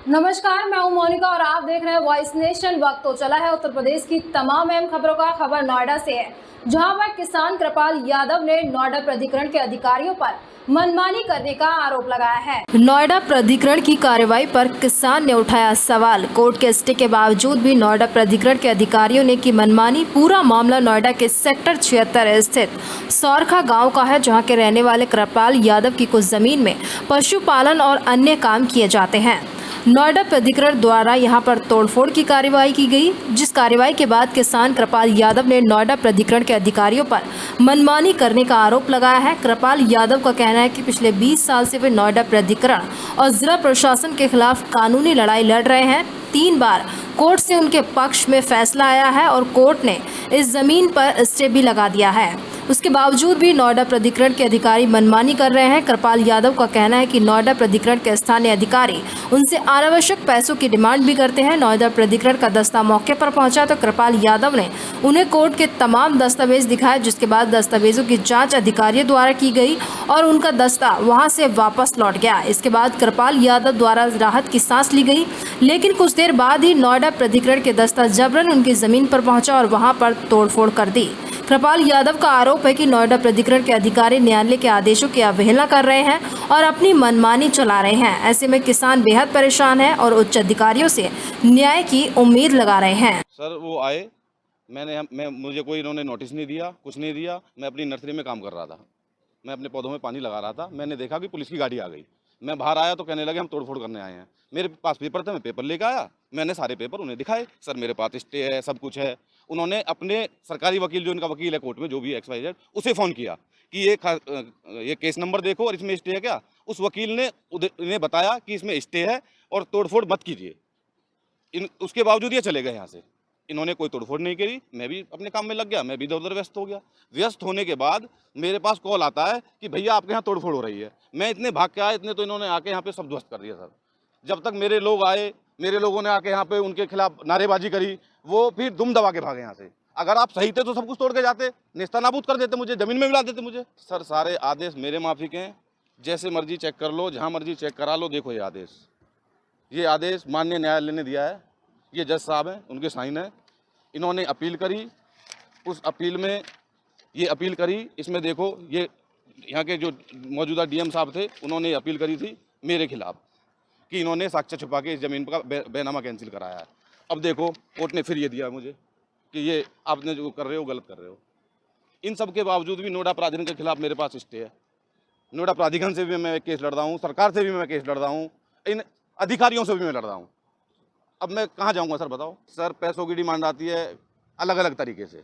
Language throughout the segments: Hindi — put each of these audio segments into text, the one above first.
नमस्कार, मैं हूं मोनिका और आप देख रहे हैं वॉइस नेशन। वक्त तो चला है उत्तर प्रदेश की तमाम अहम खबरों का। खबर नोएडा से है, जहां पर किसान कृपाल यादव ने नोएडा प्राधिकरण के अधिकारियों पर मनमानी करने का आरोप लगाया है। नोएडा प्राधिकरण की कार्रवाई पर किसान ने उठाया सवाल। कोर्ट के स्टे के बावजूद भी नोएडा प्राधिकरण के अधिकारियों ने की मनमानी। पूरा मामला नोएडा के सेक्टर 76 स्थित सौरखा गाँव का है, जहाँ के रहने वाले कृपाल यादव की कुछ जमीन में पशुपालन और अन्य काम किए जाते हैं। नोएडा प्राधिकरण द्वारा यहां पर तोड़फोड़ की कार्रवाई की गई, जिस कार्रवाई के बाद किसान कृपाल यादव ने नोएडा प्राधिकरण के अधिकारियों पर मनमानी करने का आरोप लगाया है। कृपाल यादव का कहना है कि पिछले 20 साल से वे नोएडा प्राधिकरण और जिला प्रशासन के खिलाफ कानूनी लड़ाई लड़ रहे हैं। 3 बार कोर्ट से उनके पक्ष में फैसला आया है और कोर्ट ने इस जमीन पर स्टे भी लगा दिया है। उसके बावजूद भी नोएडा प्राधिकरण के अधिकारी मनमानी कर रहे हैं। कृपाल यादव का कहना है कि नोएडा प्राधिकरण के स्थानीय अधिकारी उनसे अनावश्यक पैसों की डिमांड भी करते हैं। नोएडा प्राधिकरण का दस्ता मौके पर पहुंचा तो कृपाल यादव ने उन्हें कोर्ट के तमाम दस्तावेज दिखाए, जिसके बाद दस्तावेजों की जांच अधिकारियों द्वारा की गई और उनका दस्ता वहां से वापस लौट गया। इसके बाद कृपाल यादव द्वारा राहत की सांस ली गई, लेकिन कुछ देर बाद ही नोएडा प्राधिकरण के दस्ता जबरन उनकी जमीन पर पहुंचा और वहां पर तोड़फोड़ कर दी। कृपाल यादव का आरोप है कि नोएडा प्राधिकरण के अधिकारी न्यायालय के आदेशों की अवहेलना कर रहे हैं और अपनी मनमानी चला रहे हैं। ऐसे में किसान बेहद परेशान हैं और उच्च अधिकारियों से न्याय की उम्मीद लगा रहे हैं। सर वो आए, मुझे कोई इन्होंने नोटिस नहीं दिया, कुछ नहीं दिया। मैं अपनी नर्सरी में काम कर रहा था, मैं अपने पौधों में पानी लगा रहा था। मैंने देखा कि पुलिस की गाड़ी आ गई। मैं बाहर आया तो कहने लगे हम तोड़फोड़ करने आए हैं। मेरे पास पेपर थे, मैं पेपर लेकर आया। मैंने सारे पेपर उन्हें दिखाए, सर मेरे पास स्टे है, सब कुछ है। उन्होंने अपने सरकारी वकील, जो इनका वकील है कोर्ट में, जो भी XYZ, उसे फ़ोन किया कि ये केस नंबर देखो और इसमें स्टे है क्या। उस वकील ने इन्हें बताया कि इसमें स्टे है और तोड़फोड़ मत कीजिए। उसके बावजूद ये चले गए यहाँ से। इन्होंने कोई तोड़फोड़ नहीं करी। मैं भी अपने काम में लग गया, मैं भी इधर उधर व्यस्त हो गया। व्यस्त होने के बाद मेरे पास कॉल आता है कि भैया आपके यहाँ तोड़फोड़ हो रही है। मैं इतने भाग के आया, इतने तो इन्होंने आके यहाँ पे सब ध्वस्त कर दिया सर। जब तक मेरे लोग आए, मेरे लोगों ने आके यहाँ पे उनके खिलाफ नारेबाजी करी, वो फिर दुम दबा के भागे यहाँ से। अगर आप सही थे तो सब कुछ तोड़ के जाते, नेस्तनाबूद कर देते, मुझे जमीन में मिला देते मुझे। सर सारे आदेश मेरे माफिक हैं, जैसे मर्जी चेक कर लो, जहाँ मर्जी चेक करा लो। देखो ये आदेश माननीय न्यायालय ने दिया है। ये जज साहब हैं, उनके साइन है। इन्होंने अपील करी, उस अपील में ये अपील करी, इसमें देखो ये यहाँ के जो मौजूदा DM साहब थे, उन्होंने अपील करी थी मेरे खिलाफ कि इन्होंने साक्ष्य छुपा के इस ज़मीन का बैनामा कैंसिल कराया है। अब देखो कोर्ट ने फिर ये दिया मुझे कि ये आपने जो कर रहे हो गलत कर रहे हो। इन सब के बावजूद भी नोएडा प्राधिकरण के खिलाफ मेरे पास स्टे है। नोएडा प्राधिकरण से भी मैं केस लड़ रहा हूँ, सरकार से भी मैं केस लड़ रहा हूँ, इन अधिकारियों से भी मैं लड़ रहा हूँ। अब मैं कहाँ जाऊँगा सर, बताओ। सर पैसों की डिमांड आती है अलग अलग तरीके से।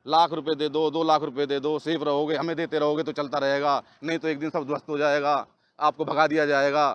लाख रुपए दे दो, 2 लाख रुपए दे दो, सेफ रहोगे, हमें देते रहोगे तो चलता रहेगा, नहीं तो एक दिन सब ध्वस्त हो जाएगा, आपको भगा दिया जाएगा।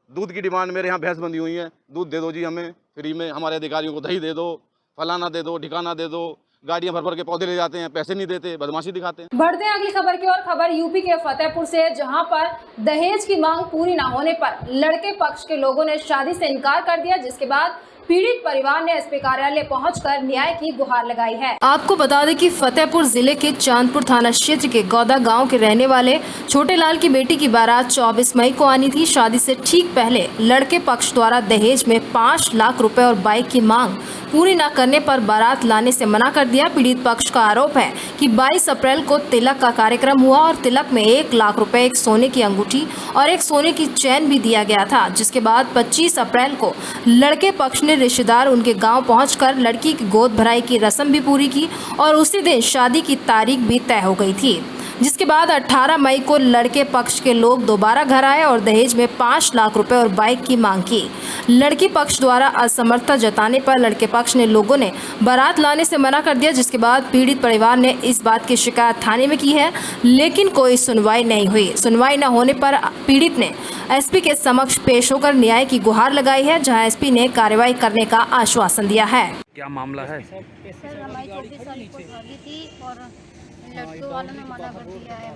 दूध की डिमांड, मेरे यहाँ भैंस बंधी हुई है, दूध दे दो जी हमें फ्री में। हमारे अधिकारियों को दही दे दो, फलाना दे दो, ठिकाना दे दो। गाड़ियाँ भर भर के पौधे ले जाते हैं, पैसे नहीं देते, बदमाशी दिखाते हैं। बढ़ते हैं अगली खबर की ओर। खबर यूपी के फतेहपुर से है, जहां पर दहेज की मांग पूरी न होने पर लड़के पक्ष के लोगों ने शादी से इनकार कर दिया, जिसके बाद पीड़ित परिवार ने SP कार्यालय पहुंचकर न्याय की गुहार लगाई है। आपको बता दें कि फतेहपुर जिले के चांदपुर थाना क्षेत्र के गौदा गांव के रहने वाले छोटे लाल की बेटी की बारात 24 मई को आनी थी। शादी से ठीक पहले लड़के पक्ष द्वारा दहेज में 5 लाख रुपए और बाइक की मांग पूरी न करने पर बारात लाने से मना कर दिया। पीड़ित पक्ष का आरोप है कि 22 अप्रैल को तिलक का कार्यक्रम हुआ और तिलक में 1 लाख रुपए, एक सोने की अंगूठी और एक सोने की चैन भी दिया गया था। जिसके बाद 25 अप्रैल को लड़के पक्ष ने रिश्तेदार उनके गांव पहुंचकर लड़की की गोद भराई की रस्म भी पूरी की और उसी दिन शादी की तारीख भी तय हो गई थी। जिसके बाद 18 मई को लड़के पक्ष के लोग दोबारा घर आए और दहेज में 5 लाख रुपए और बाइक की मांग की। लड़की पक्ष द्वारा असमर्थता जताने पर लड़के पक्ष ने लोगों ने बारात लाने से मना कर दिया। जिसके बाद पीड़ित परिवार ने इस बात की शिकायत थाने में की है, लेकिन कोई सुनवाई नहीं हुई। सुनवाई न होने पर पीड़ित ने SP के समक्ष पेश होकर न्याय की गुहार लगाई है, जहां SP ने कार्रवाई करने का आश्वासन दिया है। क्या मामला है? सर हमारी 24 साल की शादी थी और लड़कों वालों ने मना कर दिया है।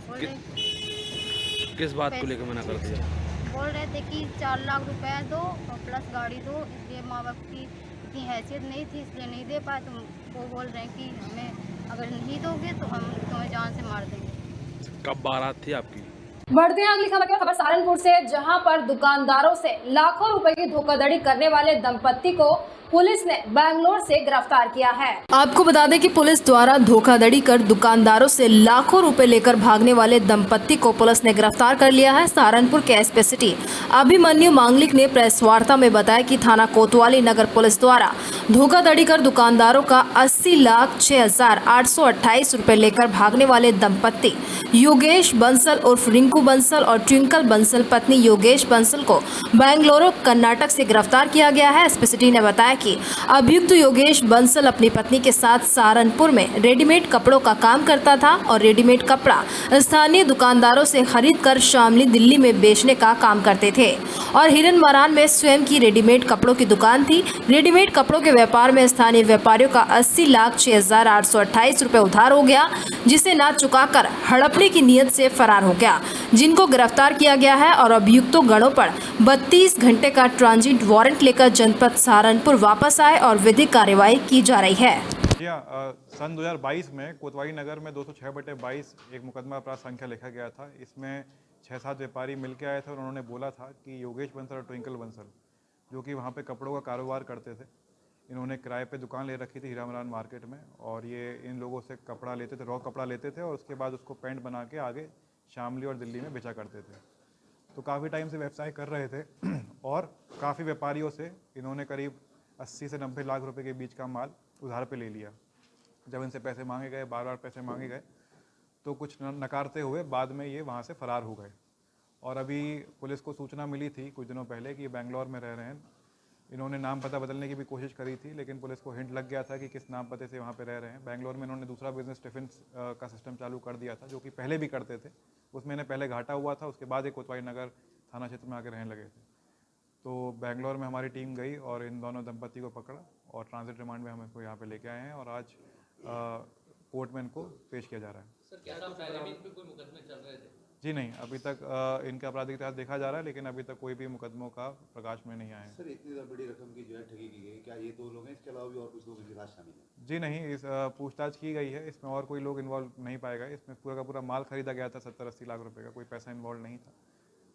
किस बात को लेकर मना कर दिया? बोल रहे थे कि 4 लाख रुपए दो और प्लस गाड़ी दो, इसलिए माँ बाप की इतनी हैसियत नहीं थी, इसलिए नहीं दे पाए। तो वो बोल रहे हैं कि हमें अगर नहीं दोगे तो हम तुम्हें जान से मार देंगे। कब बारात थी आपकी? बढ़ते हैं अगली खबर सहारनपुर से, जहां पर दुकानदारों से लाखों रुपए की धोखाधड़ी करने वाले दंपत्ति को पुलिस ने बैंगलोर से गिरफ्तार किया है। आपको बता दें कि पुलिस द्वारा धोखाधड़ी कर दुकानदारों से लाखों रुपए लेकर भागने वाले दंपत्ति को पुलिस ने गिरफ्तार कर लिया है। सहारनपुर के एसपी सिटी अभिमन्यु मांगलिक ने प्रेस वार्ता में बताया कि थाना कोतवाली नगर पुलिस द्वारा धोखाधड़ी कर दुकानदारों का 80,06,828 रुपए लेकर भागने वाले दंपत्ति योगेश बंसल उर्फ रिंकू बंसल और ट्विंकल बंसल पत्नी योगेश बंसल को बेंगलुरु कर्नाटक से गिरफ्तार किया गया है। एसपी सिटी ने बताया कि अभियुक्त योगेश बंसल अपनी पत्नी के साथ सहारनपुर में रेडीमेड कपड़ों का काम करता था और रेडीमेड कपड़ा स्थानीय दुकानदारों से खरीद कर शामली दिल्ली में बेचने का काम करते थे और हिरन मरान में स्वयं की रेडीमेड कपड़ों की दुकान थी। रेडीमेड कपड़ों के व्यापार में स्थानीय व्यापारियों का 80,06,828 रुपए उधार हो गया, जिसे ना चुकाकर हड़पने की नीयत से फरार हो गया, जिनको गिरफ्तार किया गया है और अभियुक्तों गणों पर 32 घंटे का ट्रांजिट वारंट लेकर जनपद सहारनपुर वापस आए और विधिक कार्यवाही की जा रही है। सन 2022 में कोतवाली नगर में 206/22 एक मुकदमा अपराध संख्या लिखा गया था। इसमें 6-7 व्यापारी मिलकर आए थे और उन्होंने बोला था कि योगेश बंसल और ट्विंकल बंसल जो कि वहाँ पे कपड़ों का कारोबार करते थे, इन्होंने किराए पे दुकान ले रखी थी हीरामरान मार्केट में और ये इन लोगों से कपड़ा लेते थे, रॉ कपड़ा लेते थे और उसके बाद उसको पैंट बना के आगे शामली और दिल्ली में बेचा करते थे। तो काफ़ी टाइम से व्यवसाय कर रहे थे और काफ़ी व्यापारियों से इन्होंने करीब 80 से 90 लाख रुपए के बीच का माल उधार पे ले लिया। जब इनसे पैसे मांगे गए, बार बार पैसे मांगे गए, तो कुछ नकारते हुए बाद में ये वहाँ से फरार हो गए और अभी पुलिस को सूचना मिली थी कुछ दिनों पहले कि ये बेंगलोर में रह रहे हैं। इन्होंने नाम पता बदलने की भी कोशिश करी थी, लेकिन पुलिस को हिंट लग गया था कि किस नाम पते से वहाँ पे रह रहे हैं। बेंगलोर में इन्होंने दूसरा बिजनेस टिफिन का सिस्टम चालू कर दिया था, जो कि पहले भी करते थे। उसमें इन्हें पहले घाटा हुआ था, उसके बाद एक कोतवाली नगर थाना क्षेत्र में आके रहने लगे थे। तो बेंगलोर में हमारी टीम गई और इन दोनों दंपत्ति को पकड़ा और ट्रांजिट रिमांड में हम इसको यहाँ पे लेके आए हैं और आज कोर्ट में इनको पेश किया जा रहा है। सर, क्या पहले भी इन पे कोई मुकदमे चल रहे थे? जी नहीं, अभी तक इनका आपराधिक इतिहास देखा जा रहा है, लेकिन अभी तक कोई भी मुकदमों का प्रकाश में नहीं आया है। सर, इतनी बड़ी रकम की जो है ठगी की गई, क्या ये 2 लोग हैं, इसके अलावा भी और कुछ लोग इनके साथ शामिल हैं? जी नहीं, इस पूछताछ की गई है, इसमें और कोई लोग इन्वॉल्व नहीं पाए गए। इसमें पूरा का पूरा माल खरीदा गया था 70-80 लाख रुपए का, कोई पैसा इन्वॉल्व नहीं था।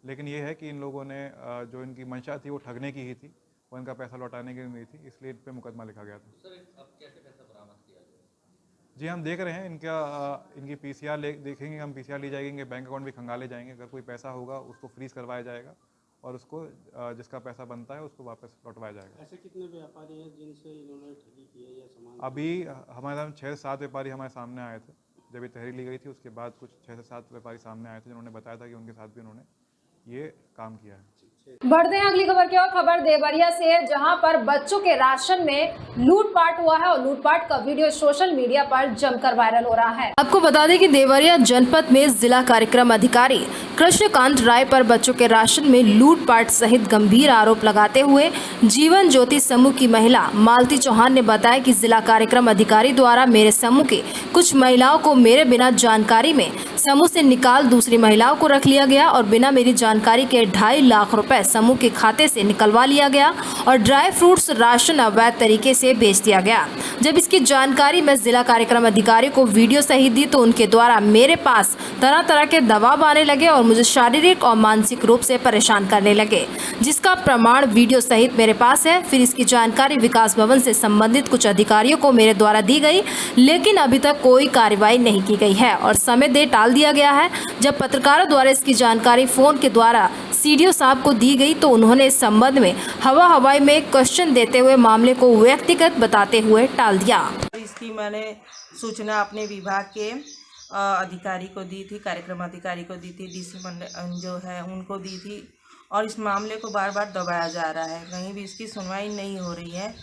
लेकिन ये है कि इन लोगों ने जो इनकी मंशा थी वो ठगने की ही थी, वो इनका पैसा लौटाने की नहीं थी, इसलिए इन पर मुकदमा लिखा गया था। सर, अब कैसे पैसा बरामद किया जाए? जी हम देख रहे हैं, इनकी PCR देखेंगे, हम PCR ली जाएगी, इनके बैंक अकाउंट भी खंगाले जाएंगे। अगर कोई पैसा होगा उसको फ्रीज करवाया जाएगा और उसको जिसका पैसा बनता है उसको वापस लौटवाया जाएगा। ऐसे कितने व्यापारी हैं जिनसे इन्होंने ठगी की है या सामान? अभी हमारे साथ 6 से 7 व्यापारी हमारे सामने आए थे। जब ये तहरीर ली गई थी उसके बाद कुछ 6 से 7 व्यापारी सामने आए थे जिन्होंने बताया था कि उनके साथ भी उन्होंने ये काम किया है। बढ़ते हैं अगली खबर की ओर। खबर देवरिया से है, जहां पर बच्चों के राशन में लूटपाट हुआ है और लूटपाट का वीडियो सोशल मीडिया पर जमकर वायरल हो रहा है। आपको बता दें कि देवरिया जनपद में जिला कार्यक्रम अधिकारी कृष्णकांत राय पर बच्चों के राशन में लूटपाट सहित गंभीर आरोप लगाते हुए जीवन ज्योति समूह की महिला मालती चौहान ने बताया कि जिला कार्यक्रम अधिकारी द्वारा मेरे समूह की कुछ महिलाओं को मेरे बिना जानकारी में समूह से निकाल दूसरी महिलाओं को रख लिया गया और बिना मेरी जानकारी के 2.5 लाख रुपए समूह के खाते से निकलवा लिया गया और ड्राई फ्रूट्स राशन अवैध तरीके से बेच दिया गया। जब इसकी जानकारी मैं जिला कार्यक्रम अधिकारी को वीडियो सहित दी तो उनके द्वारा मेरे पास तरह तरह के दबाव आने लगे और मुझे शारीरिक और मानसिक रूप से परेशान करने लगे, जिसका प्रमाण वीडियो सहित मेरे पास है। फिर इसकी जानकारी विकास भवन से संबंधित कुछ अधिकारियों को मेरे द्वारा दी गई, लेकिन अभी तक कोई कार्रवाई नहीं की गई है और समय दे टाल दिया गया है। जब पत्रकारों द्वारा इसकी जानकारी फोन के द्वारा सीडीओ साहब को दी गई तो उन्होंने इस संबंध में हवाई में क्वेश्चन देते हुए मामले को व्यक्तिगत बताते हुए टाल दिया। इसकी मैंने सूचना अपने विभाग के अधिकारी को दी थी, कार्यक्रम अधिकारी को दी थी, डीसी जो है उनको दी थी और इस मामले को बार बार दबाया जा रहा है, कहीं भी इसकी सुनवाई नहीं हो रही है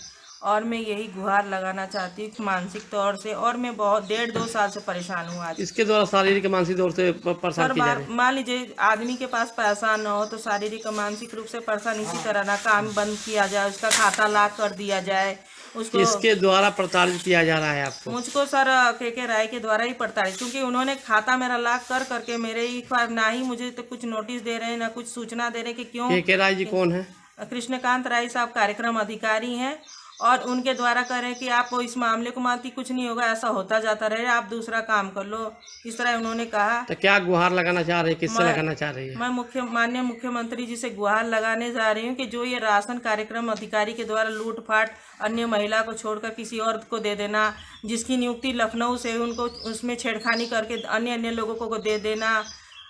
और मैं यही गुहार लगाना चाहती हूँ मानसिक तौर से। और मैं बहुत 1.5-2 साल से परेशान हूँ। आज इसके द्वारा शारीरिक मानसिक तौर से परेशान किया जा रहा है। मान लीजिए आदमी के पास पैसा न हो तो शारीरिक और मानसिक रूप से परेशान इसी तरह ना, काम बंद किया जाए, उसका खाता लॉक कर दिया जाए, उसको इसके द्वारा प्रताड़ित किया जा रहा है आपको? मुझको सर के राय के द्वारा ही प्रताड़ित, क्योंकि उन्होंने खाता मेरा लॉक कर करके मेरे ही ना ही मुझे तो कुछ नोटिस दे रहे हैं ना कुछ सूचना दे रहे हैं कि क्यों। के राय जी कौन है? कृष्णकांत राय साहब कार्यक्रम अधिकारी हैं और उनके द्वारा कह रहे हैं कि आप इस मामले को मानती, कुछ नहीं होगा, ऐसा होता जाता रहे, आप दूसरा काम कर लो, इस तरह उन्होंने कहा। तो क्या गुहार लगाना चाह रही है, किससे लगाना चाह रही है? मैं माननीय मुख्यमंत्री जी से गुहार लगाने जा रही हूँ कि जो ये राशन कार्यक्रम अधिकारी के द्वारा लूटपाट अन्य महिला को छोड़कर किसी और को दे देना, जिसकी नियुक्ति लखनऊ से उनको उसमें छेड़खानी करके अन्य लोगों को दे देना,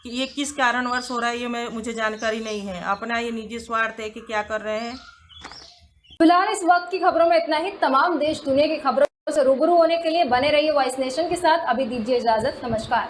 कि ये किस कारणवश हो रहा है ये मुझे जानकारी नहीं है। अपना ये निजी स्वार्थ है कि क्या कर रहे हैं। फिलहाल इस वक्त की खबरों में इतना ही। तमाम देश दुनिया की खबरों से रूबरू होने के लिए बने रहिए वॉइस नेशन के साथ। अभी दीजिए इजाजत, नमस्कार।